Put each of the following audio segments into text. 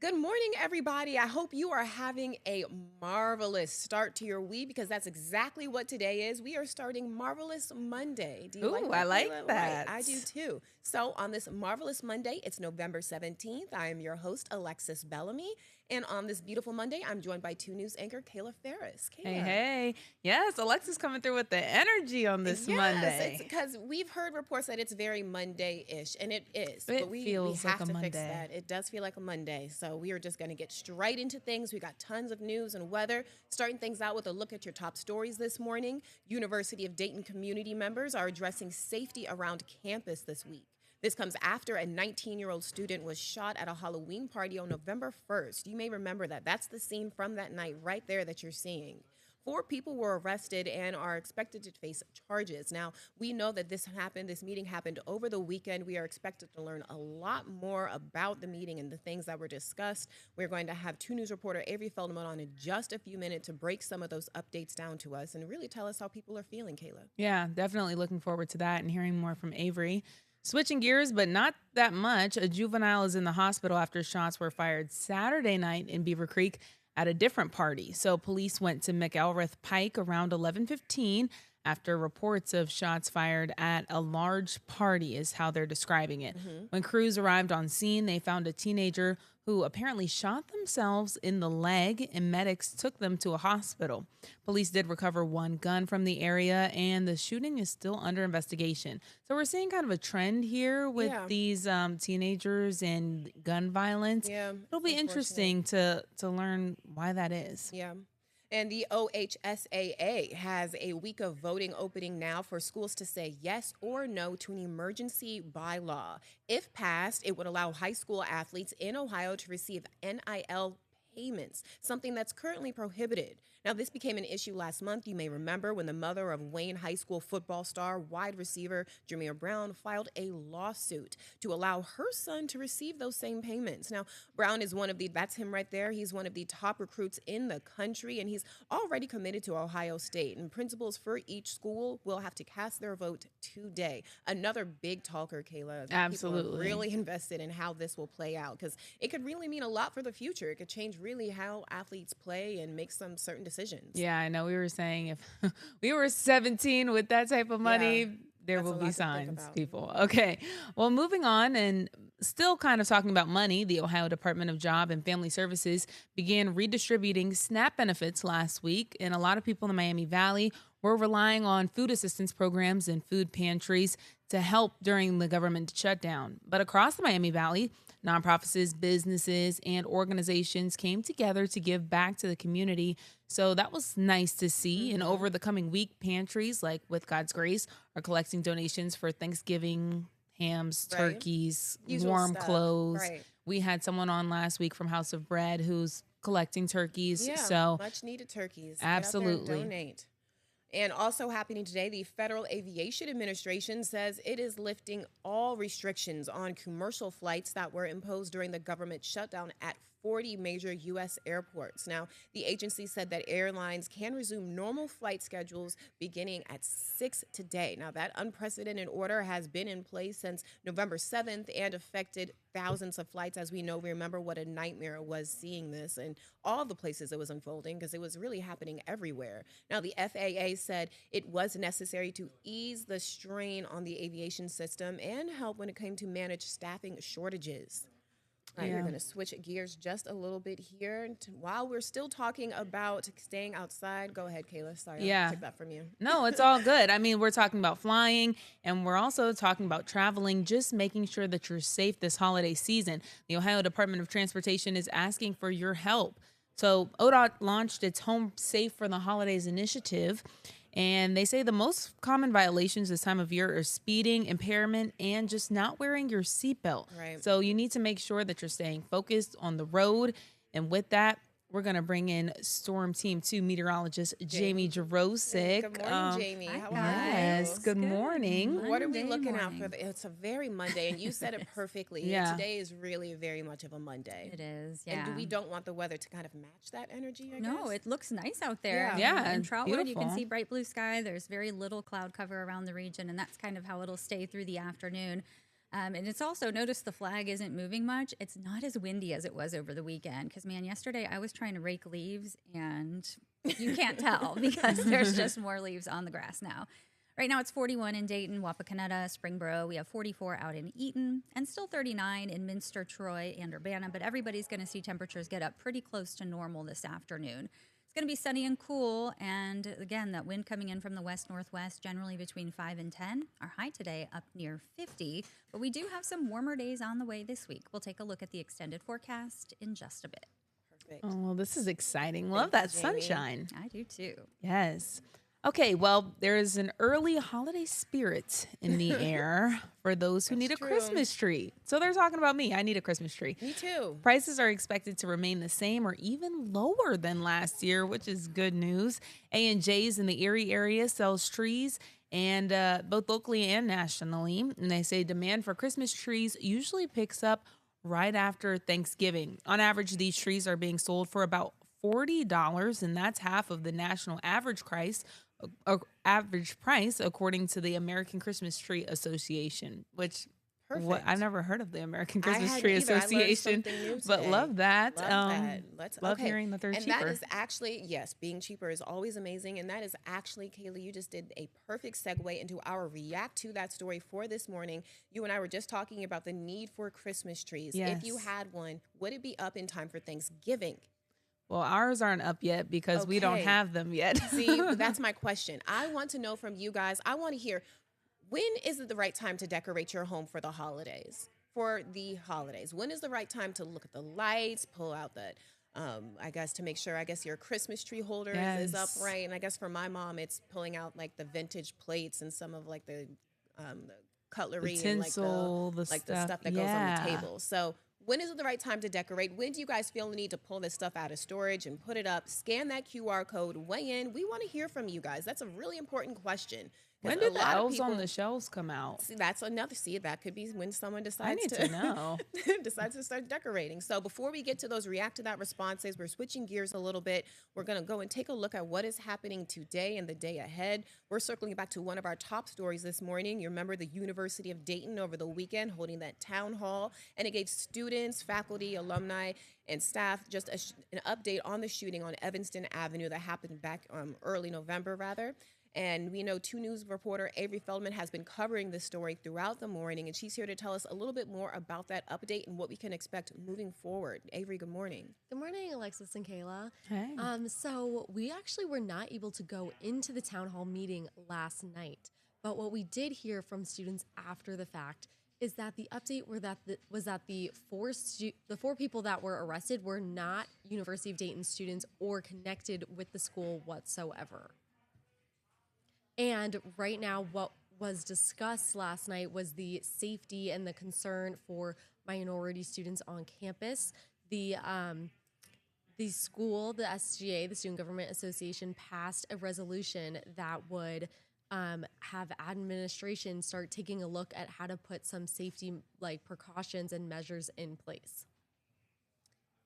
Good morning, everybody. I hope you are having a marvelous start to your week because that's exactly what today is. We are starting Marvelous Monday. Do you like Ooh, I that, like Kayla? Right, that. I do too. So, on this Marvelous Monday, it's November 17th. I am your host, Alexis Bellamy. And on this beautiful Monday, I'm joined by 2 News anchor Kayla Ferris. Hey, Kayla. hey. Yes, Alexa's coming through with the energy on this Yes, it's Monday. because we've heard reports that it's very Monday-ish, and it is. But It we feels like have a to fix Monday. that. It does feel like a Monday, so we are just going to get straight into things. We got tons of news and weather. Starting things out with a look at your top stories this morning. University of Dayton community members are addressing safety around campus this week. This comes after a 19-year-old student was shot at a Halloween party on November 1st. You may remember that. That's the scene from that night right there that you're seeing. 4 people were arrested and are expected to face charges. Now, we know that this meeting happened over the weekend. We are expected to learn a lot more about the meeting and the things that were discussed. We're going to have 2 News reporter Avery Feldman on in just a few minutes to break some of those updates down to us and really tell us how people are feeling, Kayla. Yeah, definitely looking forward to that and hearing more from Avery. Switching gears, but not that much. A juvenile is in the hospital after shots were fired Saturday night in Beaver Creek at a different party. So police went to McElrath Pike around 11:15 after reports of shots fired at a large party is how they're describing it. When crews arrived on scene, they found a teenager who apparently shot themselves in the leg and medics took them to a hospital. Police did recover one gun from the area and the shooting is still under investigation. So we're seeing kind of a trend here with Yeah. these teenagers and gun violence. Yeah, It'll it's be unfortunate. interesting to learn why that is. Yeah. And the OHSAA has a week of voting opening now for schools to say yes or no to an emergency bylaw. If passed, it would allow high school athletes in Ohio to receive NIL payments, something that's currently prohibited. Now, this became an issue last month. You may remember when the mother of Wayne High School football star wide receiver Jameer Brown filed a lawsuit to allow her son to receive those same payments. Now, Brown is that's him right there. He's one of the top recruits in the country, and he's already committed to Ohio State. And principals for each school will have to cast their vote today. Another big talker, Kayla. People are Absolutely. really invested in how this will play out because it could really mean a lot for the future. It could change really how athletes play and make some certain decisions. Yeah, I know we were saying if we were 17 with that type of Yeah, money, there that's will a be lot to think signs, about. people. Okay. Well, moving on and still kind of talking about money, the Ohio Department of Job and Family Services began redistributing SNAP benefits last week, and a lot of people in the Miami Valley were relying on food assistance programs and food pantries to help during the government shutdown. But across the Miami Valley, nonprofits, businesses, and organizations came together to give back to the community. So that was nice to see. And over the coming week, pantries like With God's Grace are collecting donations for Thanksgiving, hams, Right? turkeys, Usual warm stuff. clothes. Right. We had someone on last week from House of Bread who's collecting turkeys. Yeah, So much needed turkeys. Get out there and absolutely. donate. And also happening today, the Federal Aviation Administration says it is lifting all restrictions on commercial flights that were imposed during the government shutdown at 40 major U.S. airports. Now, the agency said that airlines can resume normal flight schedules beginning at 6 today. Now, that unprecedented order has been in place since November 7th and affected thousands of flights. As we know, we remember what a nightmare it was seeing this and all the places it was unfolding because it was really happening everywhere. Now, the FAA said it was necessary to ease the strain on the aviation system and help when it came to manage staffing shortages. All right, we're Yeah. going to switch gears just a little bit here. While we're still talking about staying outside, go ahead, Kayla. Sorry, I Yeah. took that from you. No, it's all good. I mean, we're talking about flying and we're also talking about traveling, just making sure that you're safe this holiday season. The Ohio Department of Transportation is asking for your help. So, ODOT launched its Home Safe for the Holidays initiative, and they say the most common violations this time of year are speeding, impairment, and just not wearing your seatbelt. Right. So, you need to make sure that you're staying focused on the road. And with that, we're going to bring in Storm Team 2 meteorologist Jamie Hey, Jarosik. good morning, Jamie. Hi How are Yes, you? guys. good morning. What are we Monday looking out for? morning. It's a very Monday, and you said it perfectly. Yeah. Today is really very much of a Monday. It is, And yeah. we don't want the weather to kind of match that energy, I No, guess? it looks nice out there. Yeah. I mean, Yeah, in it's Troutwood, you can beautiful. see bright blue sky. There's very little cloud cover around the region, and that's kind of how it'll stay through the afternoon. And it's also, notice the flag isn't moving much. It's not as windy as it was over the weekend. Because, man, yesterday I was trying to rake leaves and you can't tell because there's just more leaves on the grass now. Right now it's 41 in Dayton, Wapakoneta, Springboro. We have 44 out in Eaton and still 39 in Minster, Troy, and Urbana. But everybody's going to see temperatures get up pretty close to normal this afternoon. It's going to be sunny and cool. And again, that wind coming in from the west-northwest, generally between 5 and 10. Our high today up near 50. But we do have some warmer days on the way this week. We'll take a look at the extended forecast in just a bit. Perfect. Oh, well, this is exciting. Love that sunshine. I do too. Yes. Okay, well, there is an early holiday spirit in the air for those who need a Christmas tree. So they're talking about me. I need a Christmas tree. Me too. Prices are expected to remain the same or even lower than last year, which is good news. A&J's in the Erie area sells trees and both locally and nationally. And they say demand for Christmas trees usually picks up right after Thanksgiving. On average, these trees are being sold for about $40, and that's half of the national average price according to the American Christmas Tree Association, which I've never heard of the American Christmas Tree Association, but love that. Love hearing that they're cheaper. And that is actually, yes, being cheaper is always amazing. And that is actually, Kayla, you just did a perfect segue into our react to that story for this morning. You and I were just talking about the need for Christmas trees. Yes. If you had one, would it be up in time for Thanksgiving? Well, ours aren't up yet because we don't have them yet. See, that's my question. I want to know from you guys. I want to hear, when is it the right time to decorate your home for the holidays? When is the right time to look at the lights, pull out the, to make sure, your Christmas tree holder is upright. And I guess for my mom, it's pulling out like the vintage plates and some of like the cutlery, the tinsel, and the stuff that goes on the table. So when is it the right time to decorate? When do you guys feel the need to pull this stuff out of storage and put it up? Scan that QR code, weigh in. We want to hear from you guys. That's a really important question. When did the elves on the shelves come out? See, that's another. That could be when someone decides to know. decides to start decorating. So before we get to those react to that responses, we're switching gears a little bit. We're going to go and take a look at what is happening today and the day ahead. We're circling back to one of our top stories this morning. You remember the University of Dayton over the weekend holding that town hall, and it gave students, faculty, alumni, and staff just an update on the shooting on Evanston Avenue that happened back early November, rather. And we know 2 News reporter Avery Feldman has been covering this story throughout the morning, and she's here to tell us a little bit more about that update and what we can expect moving forward. Avery, good morning. Good morning, Alexis and Kayla. Hey. So we actually were not able to go into the town hall meeting last night, but what we did hear from students after the fact is that the update was that the 4 people that were arrested were not University of Dayton students or connected with the school whatsoever. And right now, what was discussed last night was the safety and the concern for minority students on campus. The school, the SGA, the Student Government Association, passed a resolution that would have administration start taking a look at how to put some safety precautions and measures in place.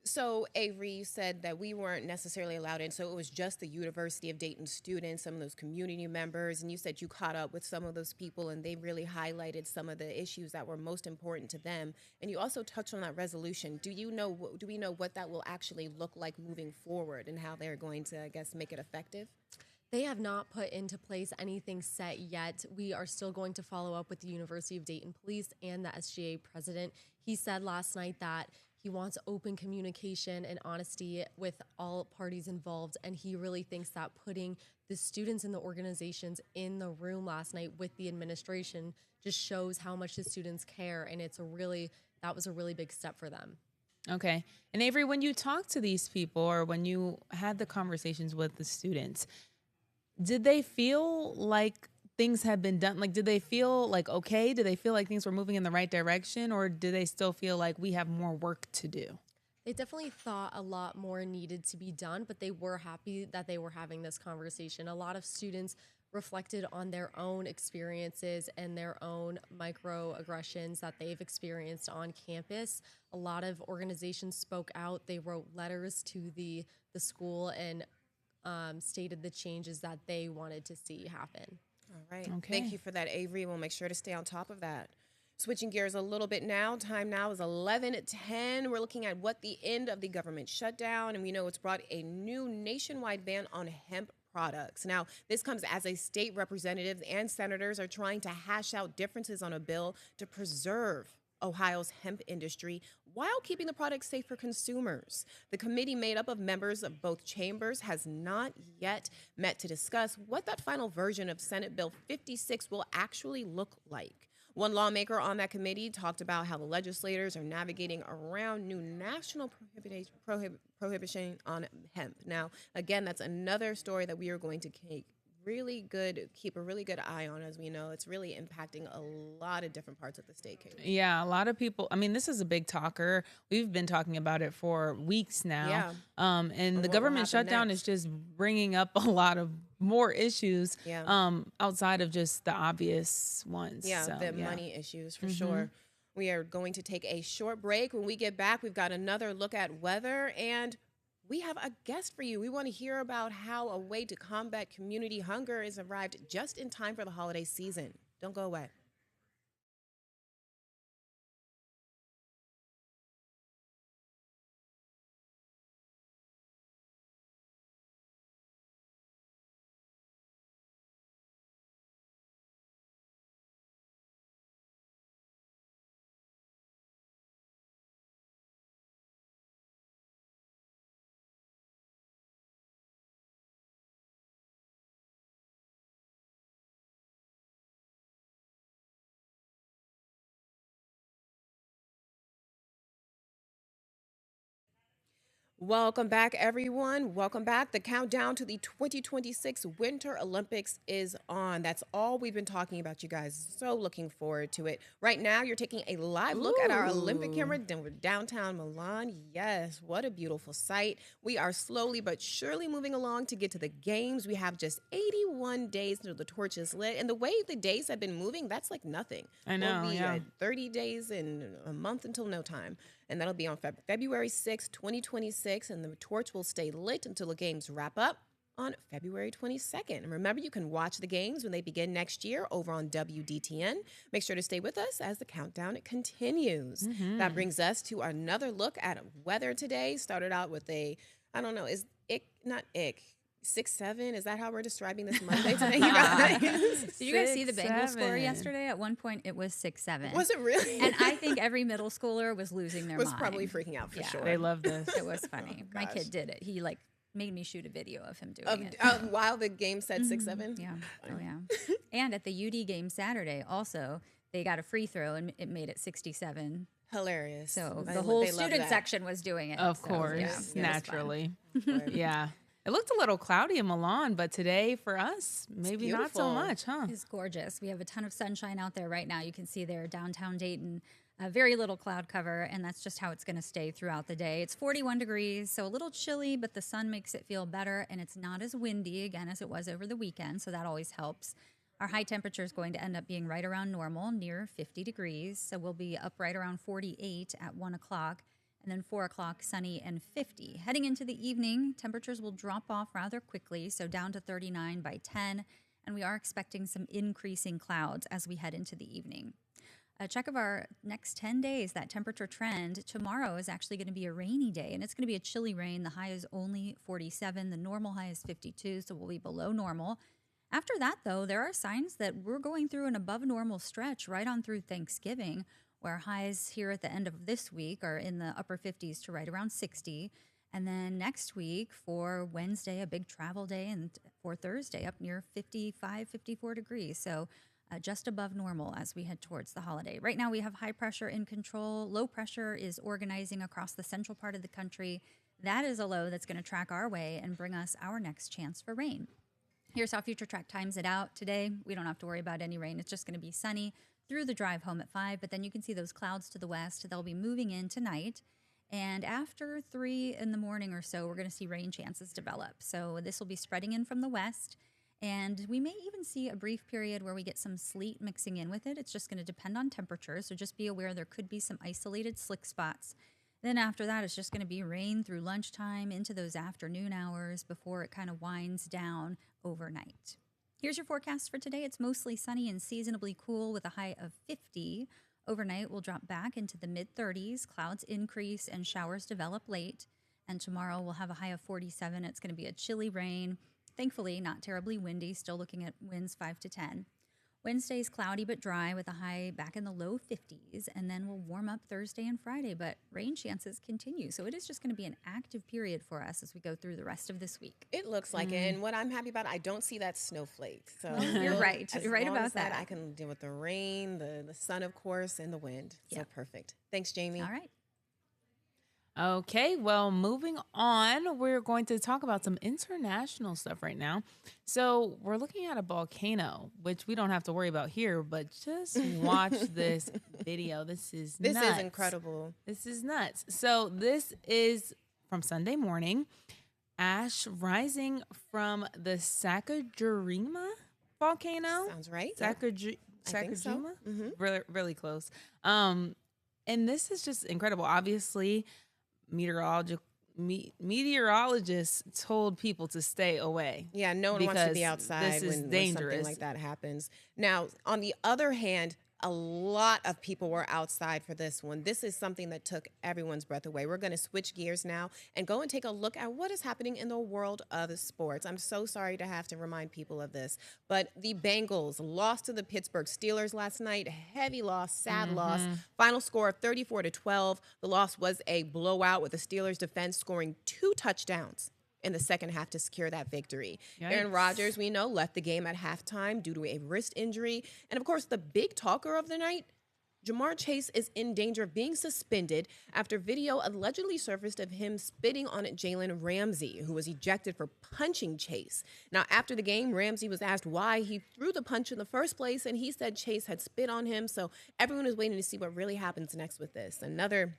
So, Avery, you said that we weren't necessarily allowed in, so it was just the University of Dayton students, some of those community members, and you said you caught up with some of those people, and they really highlighted some of the issues that were most important to them. And you also touched on that resolution. Do we know what that will actually look like moving forward and how they're going to, make it effective? They have not put into place anything set yet. We are still going to follow up with the University of Dayton Police and the SGA president. He said last night that he wants open communication and honesty with all parties involved, and he really thinks that putting the students and the organizations in the room last night with the administration just shows how much the students care, and that was a really big step for them. Okay. And Avery, when you talked to these people or when you had the conversations with the students, did they feel like things had been done? Did they feel like okay? Did they feel like things were moving in the right direction, or do they still feel like we have more work to do? They definitely thought a lot more needed to be done, but they were happy that they were having this conversation. A lot of students reflected on their own experiences and their own microaggressions that they've experienced on campus. A lot of organizations spoke out. They wrote letters to the school and stated the changes that they wanted to see happen. All right. Okay. Thank you for that, Avery. We'll make sure to stay on top of that. Switching gears a little bit now, time now is 11:10. We're looking at what the end of the government shutdown, and we know it's brought a new nationwide ban on hemp products. Now, this comes as a state representatives and senators are trying to hash out differences on a bill to preserve Ohio's hemp industry while keeping the product safe for consumers. The committee, made up of members of both chambers, has not yet met to discuss what that final version of Senate Bill 56 will actually look like. One lawmaker on that committee talked about how the legislators are navigating around new national prohibition on hemp. Now, again, that's another story that we are going to keep a really good eye on. As we know, it's really impacting a lot of different parts of the state. Kate. Yeah, a lot of people. I mean, this is a big talker. We've been talking about it for weeks now. Yeah. And the government shutdown is just bringing up a lot of more issues. Outside of just the obvious ones. Yeah, so, the money issues for sure. We are going to take a short break. When we get back, we've got another look at weather, and we have a guest for you. We want to hear about how a way to combat community hunger has arrived just in time for the holiday season. Don't go away. Welcome back, everyone. Welcome back. The countdown to the 2026 Winter Olympics is on. That's all we've been talking about, you guys. So looking forward to it. Right now, you're taking a live look at our Olympic camera downtown Milan. Yes, what a beautiful sight. We are slowly but surely moving along to get to the games. We have just 81 days until the torch is lit. And the way the days have been moving, that's like nothing. I know, We'll be yeah. at 30 days in a month until no time. And that'll be on February 6, 2026. And the torch will stay lit until the games wrap up on February 22nd. And remember, you can watch the games when they begin next year over on WDTN. Make sure to stay with us as the countdown continues. That brings us to another look at weather today. Started out with a, I don't know, is ick, not ick, 6-7? Is that how we're describing this Monday today, you guys? Did you guys see the Bengals score 6-7. yesterday? At one point, it was 6-7. Was it really? And I think every middle schooler was losing their was mind. probably freaking out for Yeah. sure. They love this. It was funny. My gosh. kid did it. He made me shoot a video of him doing it. While the game said 6-7? Yeah. Oh, yeah. And at the UD game Saturday, also, they got a free throw and it made it 67. Hilarious. So I the lo- whole they love student that. section was doing it. Of So, course, yeah, it was fun. naturally. Yeah. It looked a little cloudy in Milan, but today for us, maybe not so beautiful. much, huh? It's gorgeous. We have a ton of sunshine out there right now. You can see there downtown Dayton, very little cloud cover, and that's just how it's going to stay throughout the day. It's 41 degrees, so a little chilly, but the sun makes it feel better, and it's not as windy again as it was over the weekend, so that always helps. Our high temperature is going to end up being right around normal, near 50 degrees, so we'll be up right around 48 at 1 o'clock. And then 4 o'clock, sunny and 50. Heading into the evening, temperatures will drop off rather quickly, so down to 39 by 10. And we are expecting some increasing clouds as we head into the evening. A check of our next 10 days, that temperature trend. Tomorrow is actually going to be a rainy day, and it's going to be a chilly rain. The high is only 47. The normal high is 52, so we'll be below normal. After that, though, there are signs that we're going through an above normal stretch right on through Thanksgiving, where highs here at the end of this week are in the upper 50s to right around 60. And then next week for Wednesday, a big travel day, and for Thursday, up near 55, 54 degrees. So just above normal as we head towards the holiday. Right now we have high pressure in control. Low pressure is organizing across the central part of the country. That is a low that's going to track our way and bring us our next chance for rain. Here's how Future Track times it out today. We don't have to worry about any rain. It's just going to be sunny through the drive home at 5, but then you can see those clouds to the west. They'll be moving in tonight. And after 3 in the morning or so, we're going to see rain chances develop. So this will be spreading in from the west. And we may even see a brief period where we get some sleet mixing in with it. It's just going to depend on temperature. So just be aware there could be some isolated slick spots. Then after that, it's just going to be rain through lunchtime into those afternoon hours before it kind of winds down overnight. Here's your forecast for today. It's mostly sunny and seasonably cool with a high of 50. Overnight, we'll drop back into the mid 30s. Clouds increase and showers develop late. And tomorrow, we'll have a high of 47. It's going to be a chilly rain. Thankfully, not terribly windy, still looking at winds 5 to 10. Wednesday's cloudy but dry with a high back in the low 50s, and then we'll warm up Thursday and Friday, but rain chances continue. So it is just going to be an active period for us as we go through the rest of this week. It looks like it. And what I'm happy about, I don't see that snowflake. So You're right. as You're right long about as that. I can deal with the rain, the sun, of course, and the wind. So Yep. perfect. Thanks, Jamie. All right. Okay, well, moving on, we're going to talk about some international stuff right now. So, we're looking at a volcano, which we don't have to worry about here, but just watch this video. This is This nuts. is incredible. This is nuts. So, this is from Sunday morning. Ash rising from the Sakurajima volcano. Sounds right. Yep. I think so. Sakurajima? Mhm. Really, really close. And this is just incredible. Obviously, meteorologists told people to stay away. Yeah, no one wants to be because outside this is when something dangerous. like that happens. Now, on the other hand, a lot of people were outside for this one. This is something that took everyone's breath away. We're going to switch gears now and go and take a look at what is happening in the world of sports. I'm so sorry to have to remind people of this, but the Bengals lost to the Pittsburgh Steelers last night. Heavy loss, sad loss. Final score of 34-12. The loss was a blowout with the Steelers defense scoring 2 touchdowns in the second half to secure that victory. Aaron Yikes. Rodgers, we know, left the game at halftime due to a wrist injury. And of course, the big talker of the night, Jamar Chase is in danger of being suspended after video allegedly surfaced of him spitting on Jalen Ramsey, who was ejected for punching Chase. Now, after the game, Ramsey was asked why he threw the punch in the first place, and he said Chase had spit on him. So everyone is waiting to see what really happens next with this. Another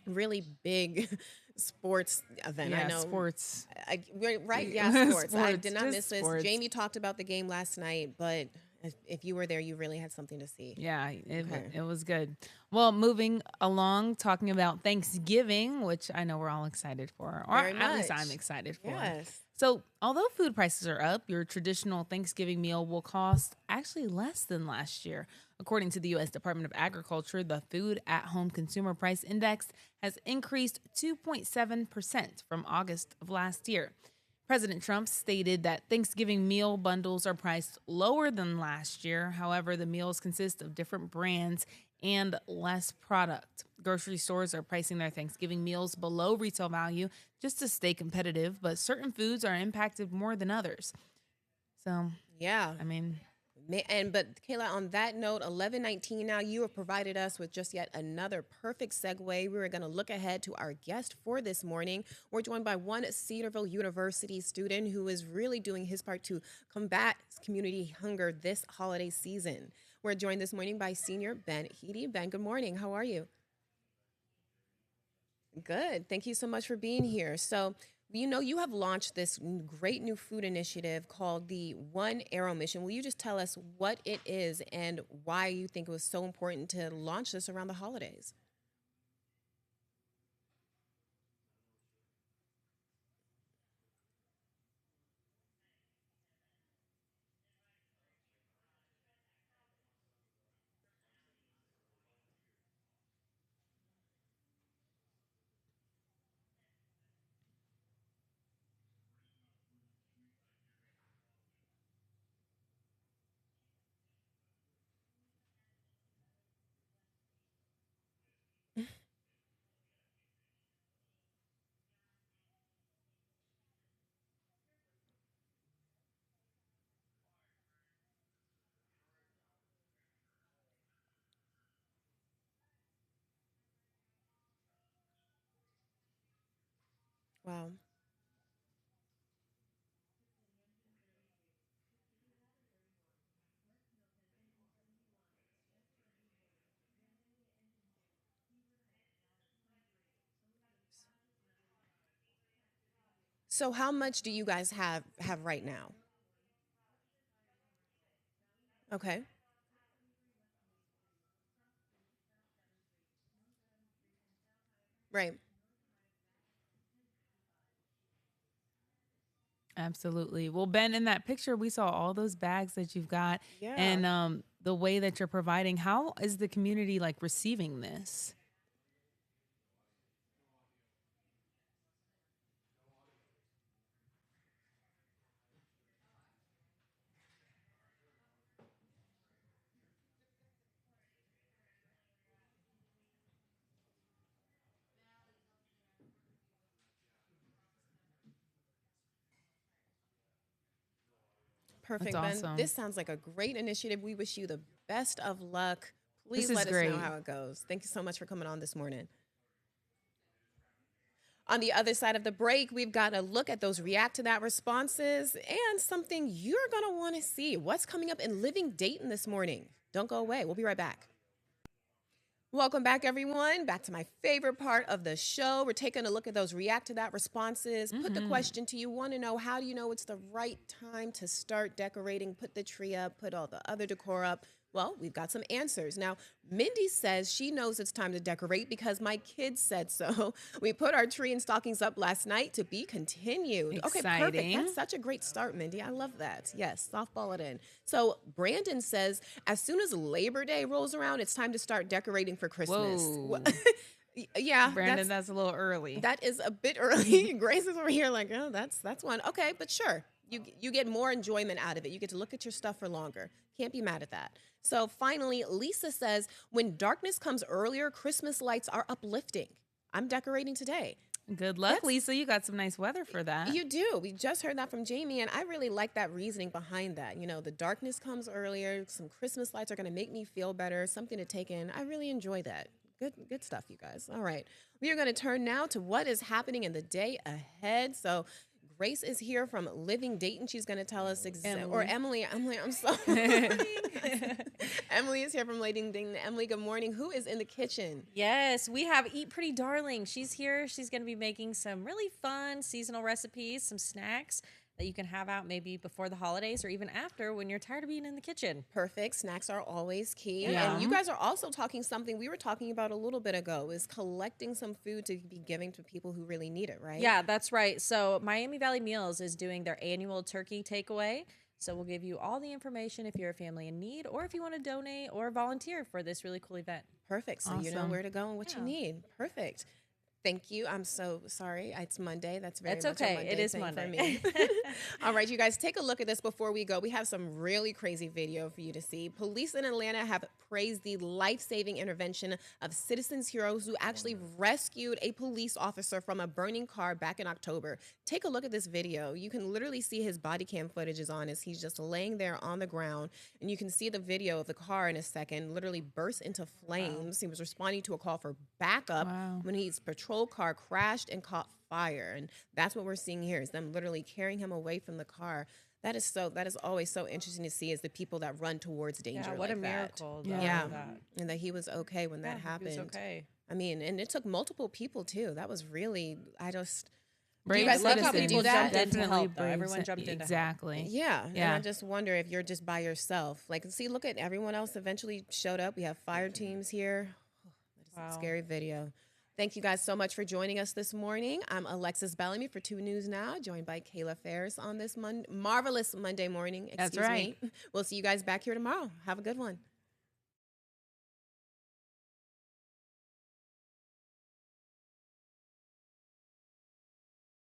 really big sports event. Yeah, I know. sports. Right, yeah, sports. I Sports, did not just miss this. sports. Jamie talked about the game last night, but if you were there, you really had something to see. Yeah, it Okay. was good. Well, moving along, talking about Thanksgiving, which I know we're all excited for, or Very at least much. I'm excited for. Yes. So, although food prices are up, your traditional Thanksgiving meal will cost actually less than last year. According to the U.S. Department of Agriculture, the Food at Home Consumer Price Index has increased 2.7% from August of last year. President Trump stated that Thanksgiving meal bundles are priced lower than last year. However, the meals consist of different brands and less product. Grocery stores are pricing their Thanksgiving meals below retail value just to stay competitive, but certain foods are impacted more than others. So, Yeah. I mean, But Kayla, on that note, 11:19 now, you have provided us with just yet another perfect segue. We were going to look ahead to our guest for this morning. We're joined by one Cedarville University student who is really doing his part to combat community hunger this holiday season. We're joined this morning by senior Ben Heedy. Ben, good morning. How are you? Good. Thank you so much for being here. So, you have launched this great new food initiative called the One Arrow Mission. Will you just tell us what it is and why you think it was so important to launch this around the holidays? Wow. So how much do you guys have right now? Okay. Right. Absolutely. Well, Ben, in that picture, we saw all those bags that you've got Yeah. and the way that you're providing. How is the community like receiving this? Perfect, That's Ben. awesome. This sounds like a great initiative. We wish you the best of luck. This Please is let us know great. how it goes. Thank you so much for coming on this morning. On the other side of the break, we've got a look at those react to that responses and something you're going to want to see. What's coming up in Living Dayton this morning? Don't go away. We'll be right back. Welcome back, everyone. Back to my favorite part of the show. We're taking a look at those react to that responses. Put the question to you. Want to know, how do you know it's the right time to start decorating, put the tree up, put all the other decor up? Well, we've got some answers. Now, Mindy says she knows it's time to decorate because my kids said so. We put our tree and stockings up last night, to be continued. Okay, perfect. Exciting. That's such a great start, Mindy. I love that. Yes, softball it in. So Brandon says, as soon as Labor Day rolls around, it's time to start decorating for Christmas. Whoa. Yeah, Brandon, that's a little early. that is a bit early. Grace is over here like, oh, that's one. Okay, but sure. You get more enjoyment out of it. You get to look at your stuff for longer. Can't be mad at that. So finally, Lisa says, when darkness comes earlier, Christmas lights are uplifting. I'm decorating today. Good luck, That's- Lisa. You got some nice weather for that. You do. We just heard that from Jamie, and I really like that reasoning behind that. You know, the darkness comes earlier. Some Christmas lights are going to make me feel better, something to take in. I really enjoy that. Good stuff, you guys. All right. We are going to turn now to what is happening in the day ahead. So Grace is here from Living Dayton. She's going to tell us or Emily, I'm sorry. Emily is here from Living Dayton. Emily, good morning. Who is in the kitchen? Yes, we have Eat Pretty Darling. She's here. She's going to be making some really fun seasonal recipes, some snacks that you can have out maybe before the holidays or even after when you're tired of being in the kitchen. Perfect. Snacks are always key. Yeah. And you guys are also talking something we were talking about a little bit ago, is collecting some food to be giving to people who really need it, right? Yeah, that's right. So Miami Valley Meals is doing their annual turkey takeaway. So we'll give you all the information if you're a family in need or if you want to donate or volunteer for this really cool event. Perfect. So you know Awesome. where to go and what you need. Perfect. Thank you. I'm so sorry. It's Monday. That's very It's much okay. a Monday It is thing Monday. for me. All right, you guys, take a look at this before we go. We have some really crazy video for you to see. Police in Atlanta have praised the life-saving intervention of citizens heroes who actually rescued a police officer from a burning car back in October. Take a look at this video. You can literally see his body cam footage is on as he's just laying there on the ground, and you can see the video of the car in a second literally burst into flames. He was responding to a call for backup Wow. when his patrol car crashed and caught fire. And that's what we're seeing here, is them literally carrying him away from the car. That is always so interesting to see, is the people that run towards danger. Yeah, what like a that. miracle. Yeah. Yeah. That. And that he was okay when that Yeah, happened. He was okay. I mean, and it took multiple people too. That was really, Brave guys love how citizens. people jumped in to Definitely help, though. brave Everyone ci- jumped in to help. Exactly. yeah. And Yeah. I just wonder if you're just by yourself. Like, see, look at everyone else eventually showed up. We have fire teams here. That is a scary video. Thank you guys so much for joining us this morning. I'm Alexis Bellamy for 2 News Now, joined by Kayla Ferris on this marvelous Monday morning. That's Excuse right. me. We'll see you guys back here tomorrow. Have a good one.